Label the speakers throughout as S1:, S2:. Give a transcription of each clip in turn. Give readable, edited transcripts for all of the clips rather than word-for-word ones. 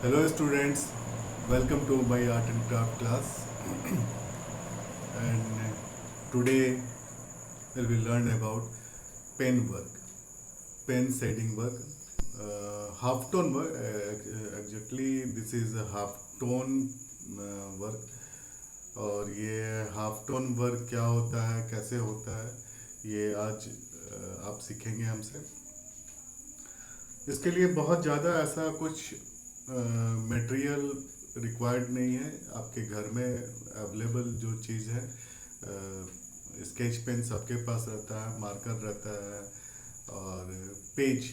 S1: Hello students, welcome to my art and craft class. And today we will learn about pen work, pen shading work, half tone work. Exactly, this is a half tone work. और ये half tone work क्या होता है, कैसे होता है, ये आज आप सीखेंगे हमसे। इसके लिए बहुत ज़्यादा ऐसा कुछ मटेरियल रिक्वायर्ड नहीं है। आपके घर में अवेलेबल जो चीज़ है, स्केच पेन सबके पास रहता है, मार्कर रहता है और page,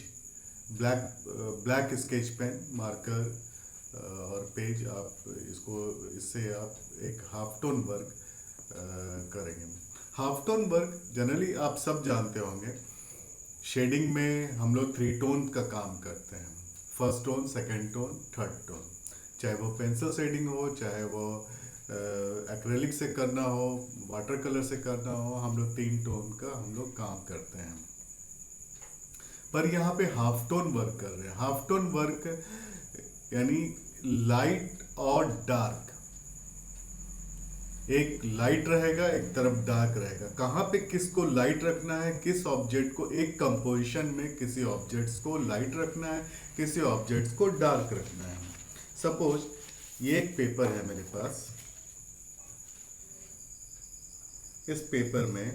S1: black sketch pen, marker और पेज। आप इसको, इससे आप एक हाफ टोन वर्क करेंगे। हाफ टोन वर्क जनरली आप सब जानते होंगे। शेडिंग में हम लोग थ्री टोन का काम करते हैं, first tone, second tone, third tone. चाहे वो पेंसिल शेडिंग हो, चाहे वो एक्रेलिक से करना हो, वाटर कलर से करना हो, हम लोग तीन टोन का हम लोग काम करते हैं। पर यहाँ पे हाफ टोन वर्क कर रहे हैं। हाफ टोन वर्क यानी लाइट और डार्क, एक लाइट रहेगा, एक तरफ डार्क रहेगा। कहाँ पे किसको लाइट रखना है, किस ऑब्जेक्ट को, एक कंपोजिशन में किसी ऑब्जेक्ट्स को लाइट रखना है, किसी ऑब्जेक्ट्स को डार्क रखना है। सपोज ये एक पेपर है मेरे पास। इस पेपर में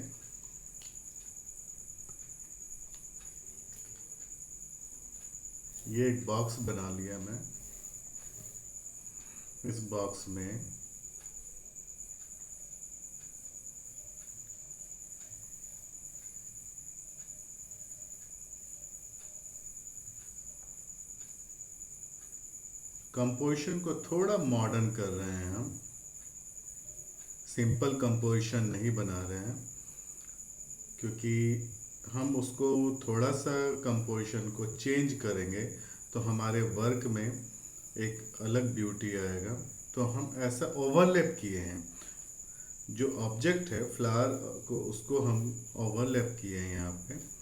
S1: ये एक बॉक्स बना लिया मैं। इस बॉक्स में कंपोजिशन को थोड़ा मॉडर्न कर रहे हैं हम, सिंपल कंपोजिशन नहीं बना रहे हैं, क्योंकि हम उसको थोड़ा सा कंपोजिशन को चेंज करेंगे तो हमारे वर्क में एक अलग ब्यूटी आएगा। तो हम ऐसा ओवरलैप किए हैं, जो ऑब्जेक्ट है फ्लावर को, उसको हम ओवरलैप किए हैं यहाँ पे।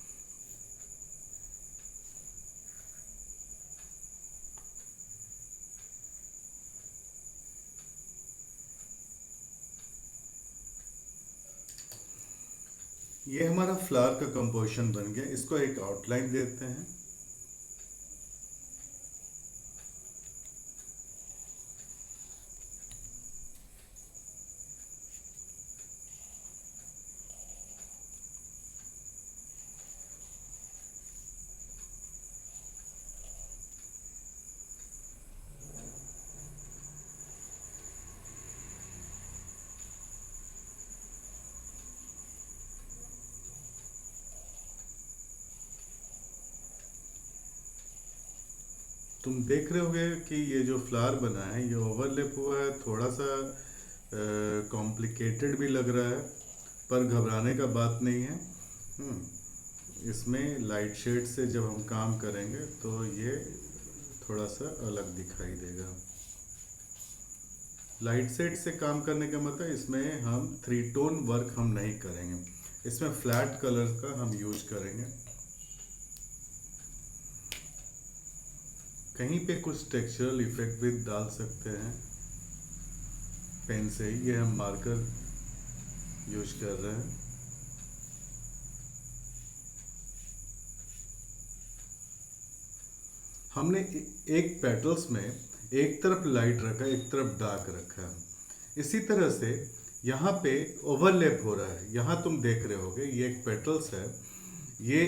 S1: ये हमारा फ्लावर का कंपोजिशन बन गया। इसको एक आउटलाइन देते हैं। तुम देख रहे होगे कि ये जो फ्लावर बना है ये ओवरलैप हुआ है, थोड़ा सा कॉम्प्लिकेटेड भी लग रहा है, पर घबराने का बात नहीं है। इसमें लाइट शेड से जब हम काम करेंगे तो ये थोड़ा सा अलग दिखाई देगा। लाइट शेड से काम करने का मतलब इसमें हम थ्री टोन वर्क हम नहीं करेंगे, इसमें फ्लैट कलर का हम यूज करेंगे। कहीं पे कुछ टेक्सचरल इफेक्ट भी डाल सकते हैं पेन से ही। ये हम मार्कर यूज कर रहे हैं। हमने एक पेटल्स में एक तरफ लाइट रखा, एक तरफ डार्क रखा। इसी तरह से यहाँ पे ओवरलैप हो रहा है। यहाँ तुम देख रहे होगे ये एक पेटल्स है, ये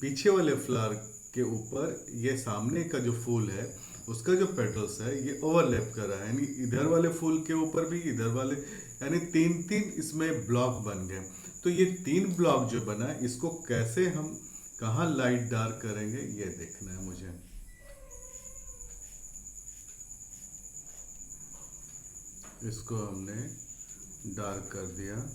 S1: पीछे वाले फ्लावर के ऊपर ये सामने का जो फूल है उसका जो पेटल्स है ये ओवरलैप कर रहा है, यानी इधर वाले फूल के ऊपर भी, इधर वाले, यानी तीन तीन इसमें ब्लॉक बन गए। तो ये तीन ब्लॉक जो बना है इसको कैसे हम कहाँ लाइट डार्क करेंगे ये देखना है मुझे। इसको हमने डार्क कर दिया।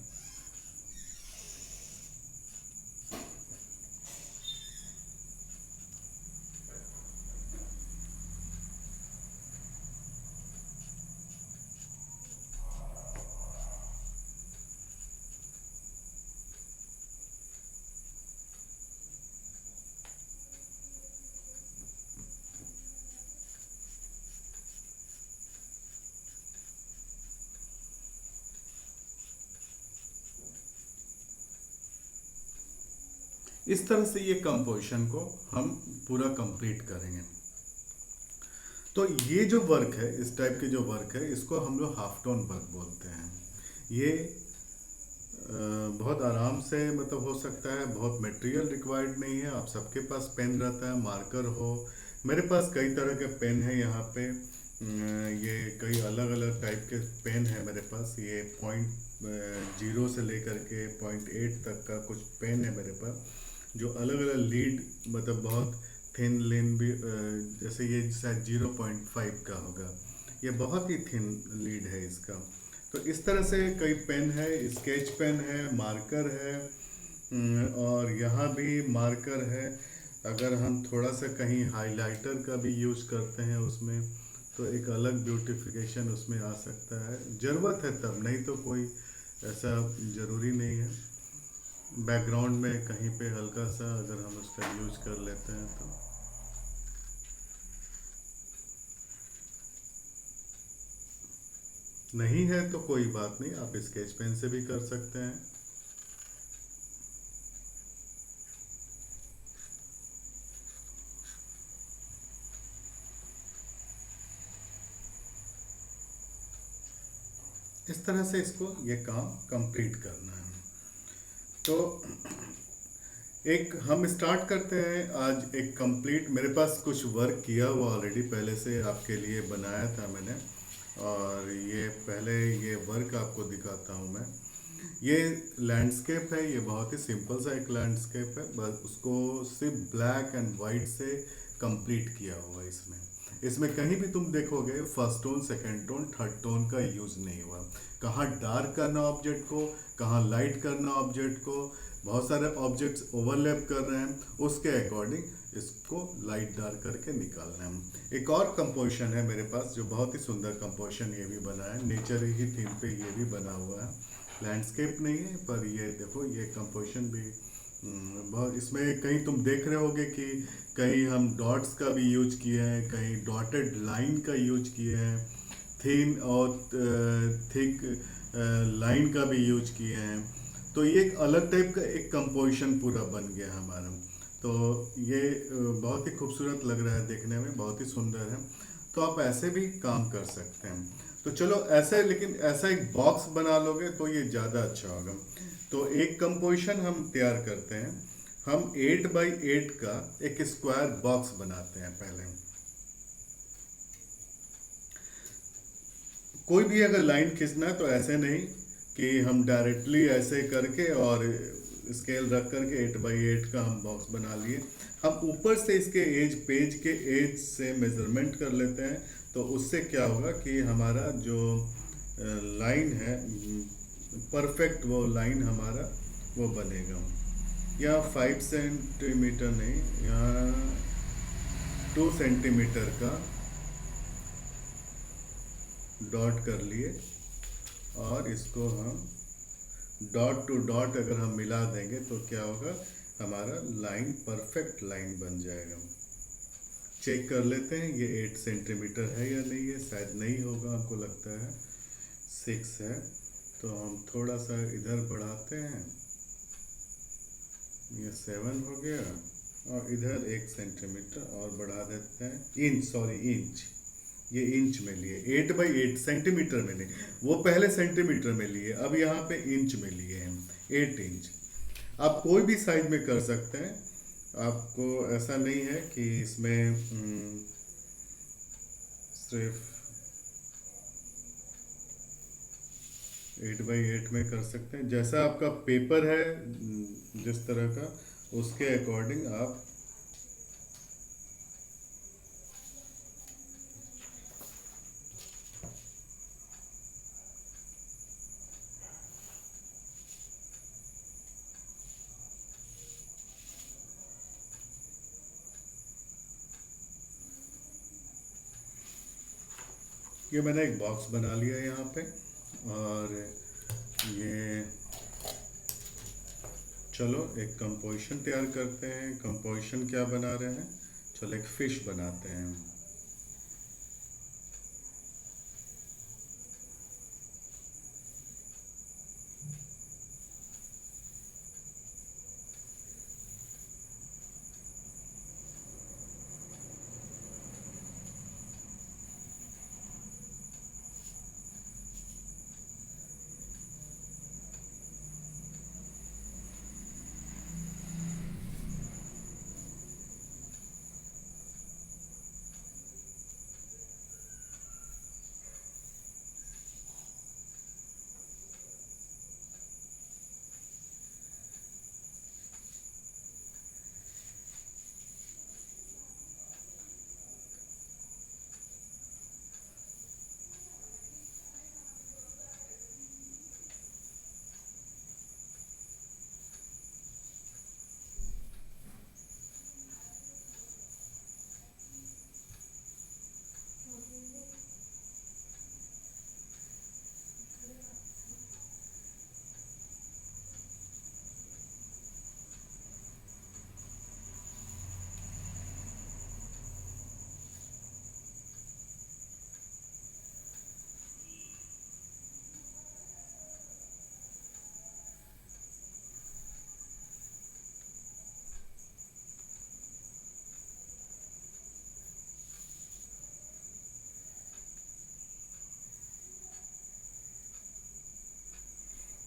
S1: इस तरह से ये कंपोजिशन को हम पूरा कंप्लीट करेंगे। तो ये जो वर्क है, इस टाइप के जो वर्क है, इसको हम लोग हाफ टोन वर्क बोलते हैं। ये बहुत आराम से मतलब हो सकता है, बहुत मटेरियल रिक्वायर्ड नहीं है। आप सबके पास पेन रहता है, मार्कर हो। मेरे पास कई तरह के पेन है यहाँ पे। ये कई अलग अलग टाइप के पेन है मेरे पास। ये 0 से लेकर के 0.8 तक का कुछ पेन है मेरे पास, जो अलग अलग लीड, मतलब बहुत थिन लिन भी, जैसे ये शायद 0.5 का होगा। ये बहुत ही थिन लीड है इसका। तो इस तरह से कई पेन है, स्केच पेन है, मार्कर है, और यहाँ भी मार्कर है। अगर हम थोड़ा सा कहीं हाइलाइटर का भी यूज करते हैं उसमें, तो एक अलग ब्यूटिफिकेशन उसमें आ सकता है। ज़रूरत है तब, नहीं तो कोई ऐसा ज़रूरी नहीं है। बैकग्राउंड में कहीं पे हल्का सा अगर हम उसका यूज कर लेते हैं तो। नहीं है तो कोई बात नहीं, आप स्केच पेन से भी कर सकते हैं। इस तरह से इसको ये काम कंप्लीट करना है। तो एक हम स्टार्ट करते हैं आज। एक कंप्लीट मेरे पास कुछ वर्क किया हुआ ऑलरेडी पहले से आपके लिए बनाया था मैंने, और ये पहले ये वर्क आपको दिखाता हूँ मैं। ये लैंडस्केप है, ये बहुत ही सिंपल सा एक लैंडस्केप है, बस उसको सिर्फ ब्लैक एंड वाइट से कंप्लीट किया हुआ है। इसमें इसमें कहीं भी तुम देखोगे first tone, second tone, third tone का यूज नहीं हुआ। कहाँ डार्क करना ऑब्जेक्ट को, कहाँ लाइट करना ऑब्जेक्ट को, बहुत सारे ऑब्जेक्ट्स ओवरलैप कर रहे हैं, उसके अकॉर्डिंग इसको लाइट डार्क करके निकालना है। एक और कंपोजिशन है मेरे पास जो बहुत ही सुंदर कंपोजिशन ये भी बना है, नेचर ही थीम पे ये भी बना हुआ है। लैंडस्केप नहीं है, पर ये देखो ये कंपोजिशन भी बहुत, इसमें कहीं तुम देख रहे होगे कि कहीं हम डॉट्स का भी यूज किए हैं, कहीं डॉटेड लाइन का यूज किए हैं, थिन और थिक लाइन का भी यूज किए हैं। तो ये एक अलग टाइप का एक कंपोजिशन पूरा बन गया हमारा। तो ये बहुत ही खूबसूरत लग रहा है देखने में, बहुत ही सुंदर है। तो आप ऐसे भी काम कर सकते हैं। तो चलो ऐसे, लेकिन ऐसा एक बॉक्स बना लोगे तो ये ज़्यादा अच्छा होगा। तो एक कंपोजिशन हम तैयार करते हैं। हम 8x8 का एक स्क्वायर बॉक्स बनाते हैं पहले। कोई भी अगर लाइन खींचना है तो ऐसे नहीं कि हम डायरेक्टली ऐसे करके और स्केल रख करके 8x8 का हम बॉक्स बना लिए। हम ऊपर से इसके एज, पेज के एज से मेजरमेंट कर लेते हैं। तो उससे क्या होगा कि हमारा जो लाइन है, परफेक्ट वो लाइन हमारा वो बनेगा। यहाँ 5 सेंटीमीटर नहीं, यहाँ 2 सेंटीमीटर का डॉट कर लिए, और इसको हम डॉट टू डॉट अगर हम मिला देंगे तो क्या होगा, हमारा लाइन परफेक्ट लाइन बन जाएगा। चेक कर लेते हैं ये 8 सेंटीमीटर है या नहीं है। शायद नहीं होगा, हमको लगता है 6 है। तो हम थोड़ा सा इधर बढ़ाते हैं, ये 7 हो गया, और इधर 1 सेंटीमीटर और बढ़ा देते हैं। इंच, सॉरी इंच, ये इंच में लिए, 8x8 सेंटीमीटर में नहीं, वो पहले सेंटीमीटर में लिए, अब यहाँ पे इंच में लिए हैं, 8 इंच। आप कोई भी साइज में कर सकते हैं, आपको ऐसा नहीं है कि इसमें सिर्फ 8x8 में कर सकते हैं। जैसा आपका पेपर है जिस तरह का, उसके अकॉर्डिंग आप ये मैंने एक बॉक्स बना लिया यहाँ पे। और ये चलो एक कंपोजिशन तैयार करते हैं। कंपोजिशन क्या बना रहे हैं, चलो एक फिश बनाते हैं।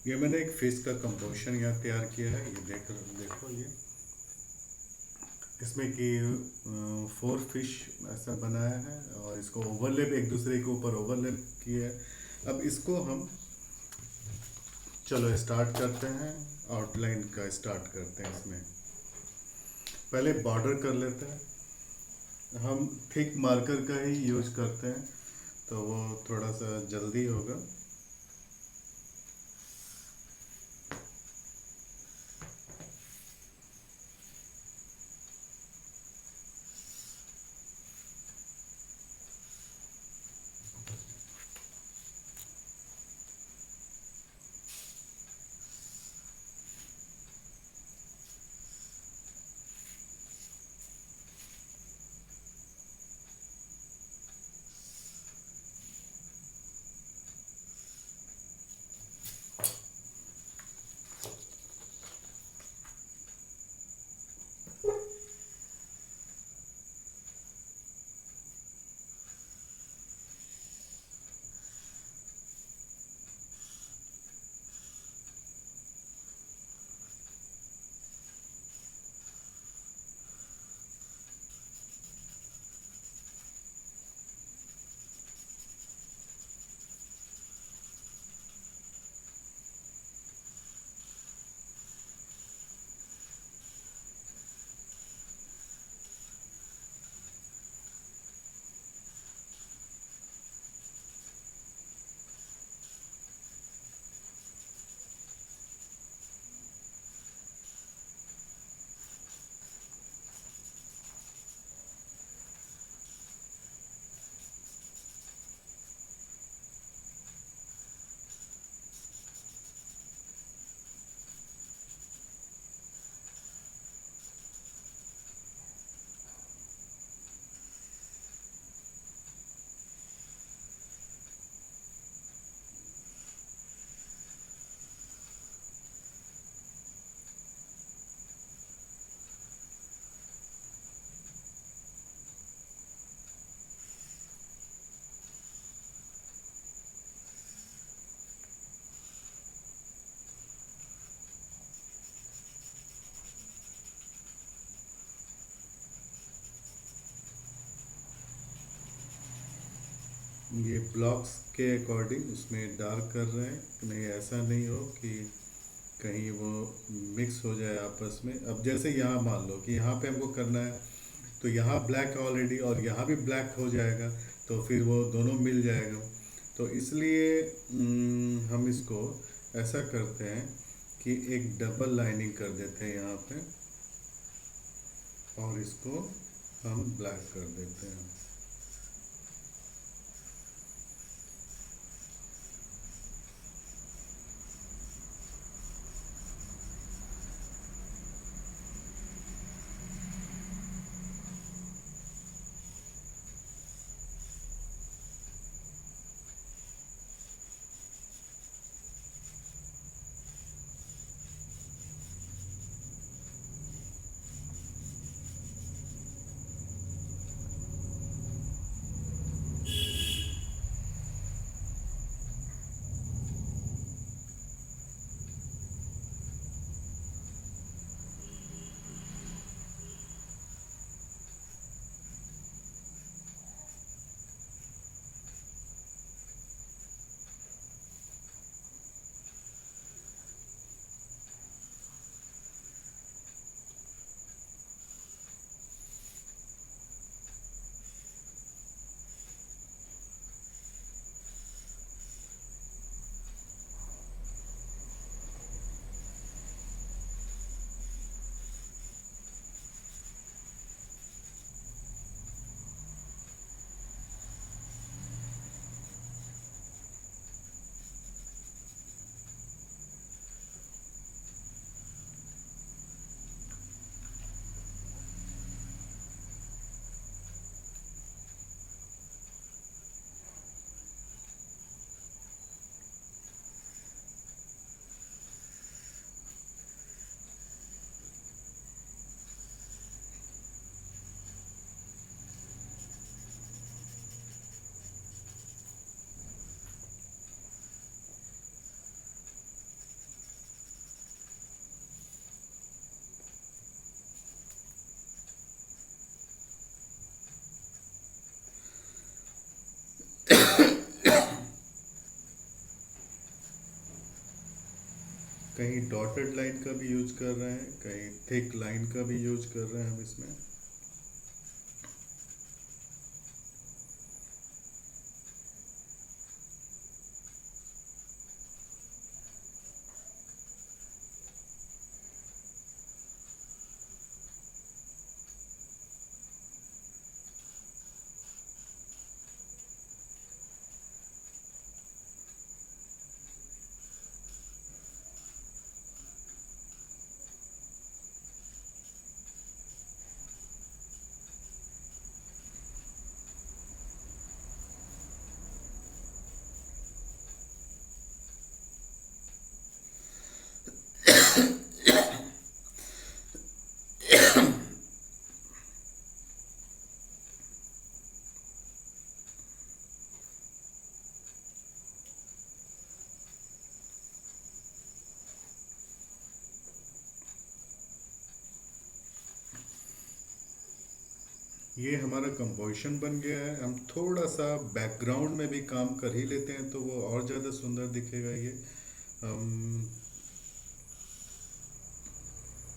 S1: ये मैंने एक फिश का कंपोजिशन यहाँ तैयार किया है, ये देखो ये इसमें कि 4 फिश ऐसा बनाया है और इसको ओवरलैप एक दूसरे के ऊपर ओवरलैप किया है। अब इसको हम चलो स्टार्ट करते हैं, आउटलाइन का स्टार्ट करते हैं। इसमें पहले बॉर्डर कर लेते हैं, हम थिक मार्कर का ही यूज करते हैं तो वो थोड़ा सा जल्दी होगा। ये ब्लॉक्स के अकॉर्डिंग उसमें डार्क कर रहे हैं कि नहीं, ऐसा नहीं हो कि कहीं वो मिक्स हो जाए आपस में। अब जैसे यहाँ मान लो कि यहाँ पे हमको करना है तो यहाँ ब्लैक ऑलरेडी और यहाँ भी ब्लैक हो जाएगा, तो फिर वो दोनों मिल जाएगा। तो इसलिए हम इसको ऐसा करते हैं कि एक डबल लाइनिंग कर देते हैं यहाँ पे और इसको हम ब्लैक कर देते हैं। कहीं डॉटेड लाइन का भी यूज कर रहे हैं, कहीं थिक लाइन का भी यूज कर रहे हैं हम इसमें। ये हमारा कंपोजिशन बन गया है। हम थोड़ा सा बैकग्राउंड में भी काम कर ही लेते हैं तो वो और ज़्यादा सुंदर दिखेगा ये। हम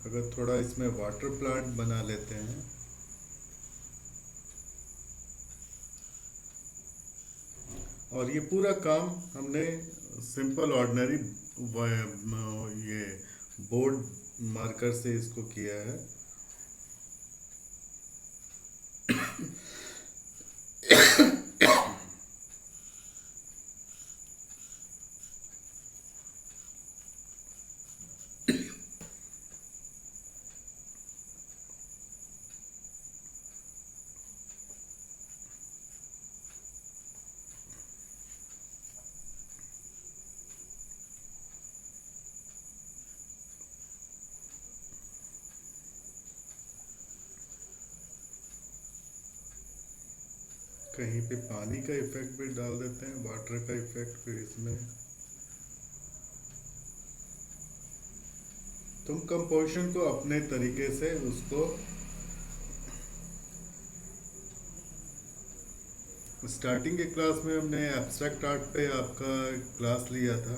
S1: अगर थोड़ा इसमें वाटर प्लांट बना लेते हैं। और ये पूरा काम हमने सिंपल ऑर्डिनरी ये बोर्ड मार्कर से इसको किया है। कहीं पे पानी का इफेक्ट भी डाल देते हैं, वाटर का इफेक्ट फिर इसमें। तुम कंपोजिशन को अपने तरीके से उसको स्टार्टिंग के क्लास में हमने एब्स्ट्रैक्ट आर्ट पे आपका क्लास लिया था,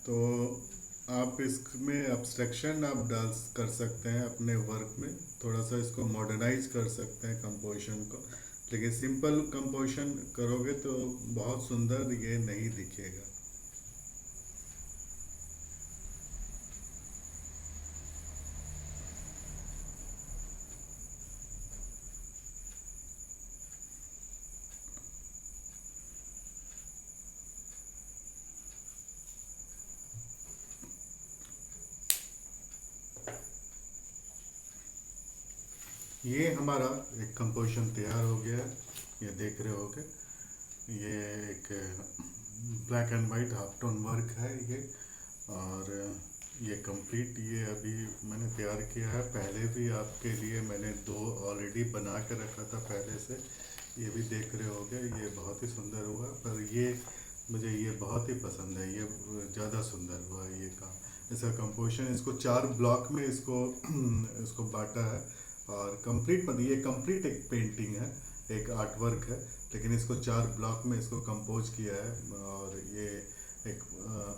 S1: तो आप इसमें एब्स्ट्रैक्शन आप डाल कर सकते हैं अपने वर्क में, थोड़ा सा इसको मॉडर्नाइज कर सकते हैं कंपोजिशन को। लेकिन सिंपल कंपोजिशन करोगे तो बहुत सुंदर ये नहीं दिखेगा। ये हमारा एक कंपोजिशन तैयार हो गया है, ये देख रहे होगे। ये एक black and white half tone work है ये। और ये कंप्लीट ये अभी मैंने तैयार किया है। पहले भी आपके लिए मैंने दो ऑलरेडी बना के रखा था पहले से, ये भी देख रहे होगे। ये बहुत ही सुंदर हुआ, पर ये मुझे ये बहुत ही पसंद है, ये ज़्यादा सुंदर हुआ ये काम। इसका कंपोजिशन, इसको 4 ब्लॉक में इसको इसको बांटा है। और कंप्लीट मतलब ये कंप्लीट एक पेंटिंग है, एक आर्ट वर्क है, लेकिन इसको 4 ब्लॉक में इसको कंपोज किया है। और ये एक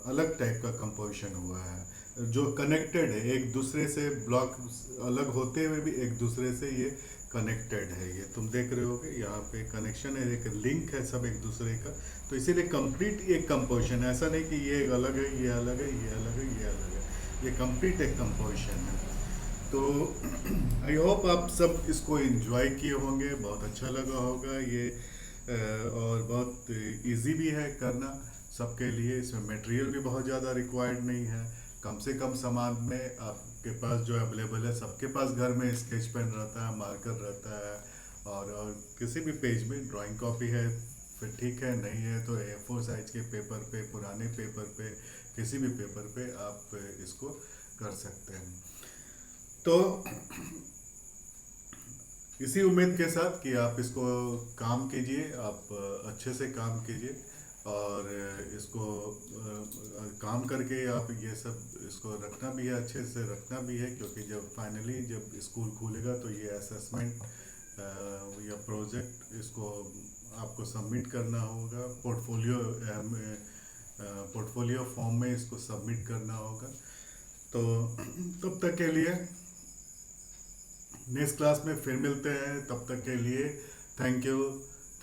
S1: अलग टाइप का कंपोजिशन हुआ है जो कनेक्टेड है एक दूसरे से। ब्लॉक अलग होते हुए भी एक दूसरे से ये कनेक्टेड है। ये तुम देख रहे होगे यहाँ पे कनेक्शन है, एक लिंक है सब एक दूसरे का। तो इसीलिए कंप्लीट एक कंपोजिशन है, ऐसा नहीं कि ये अलग है, ये अलग है, ये अलग है, ये अलग है। ये कंप्लीट एक कंपोजिशन है। तो आई होप आप सब इसको एंजॉय किए होंगे, बहुत अच्छा लगा होगा ये। और बहुत इजी भी है करना सबके लिए। इसमें मटेरियल भी बहुत ज़्यादा रिक्वायर्ड नहीं है, कम से कम सामान में आपके पास जो अवेलेबल है। सबके पास घर में स्केच पेन रहता है, मार्कर रहता है, और किसी भी पेज में ड्राइंग कॉपी है फिर ठीक है, नहीं है तो A4 साइज के पेपर पे, पुराने पेपर पे, किसी भी पेपर पे आप इसको कर सकते हैं। तो इसी उम्मीद के साथ कि आप इसको काम कीजिए, आप अच्छे से काम कीजिए। और इसको काम करके आप ये सब इसको रखना भी है, अच्छे से रखना भी है, क्योंकि जब फाइनली जब स्कूल खुलेगा तो ये असेसमेंट या प्रोजेक्ट इसको आपको सबमिट करना होगा। पोर्टफोलियो पोर्टफोलियो फॉर्म में इसको सबमिट करना होगा। तो तब तक के लिए नेक्स्ट क्लास में फिर मिलते हैं, तब तक के लिए थैंक यू।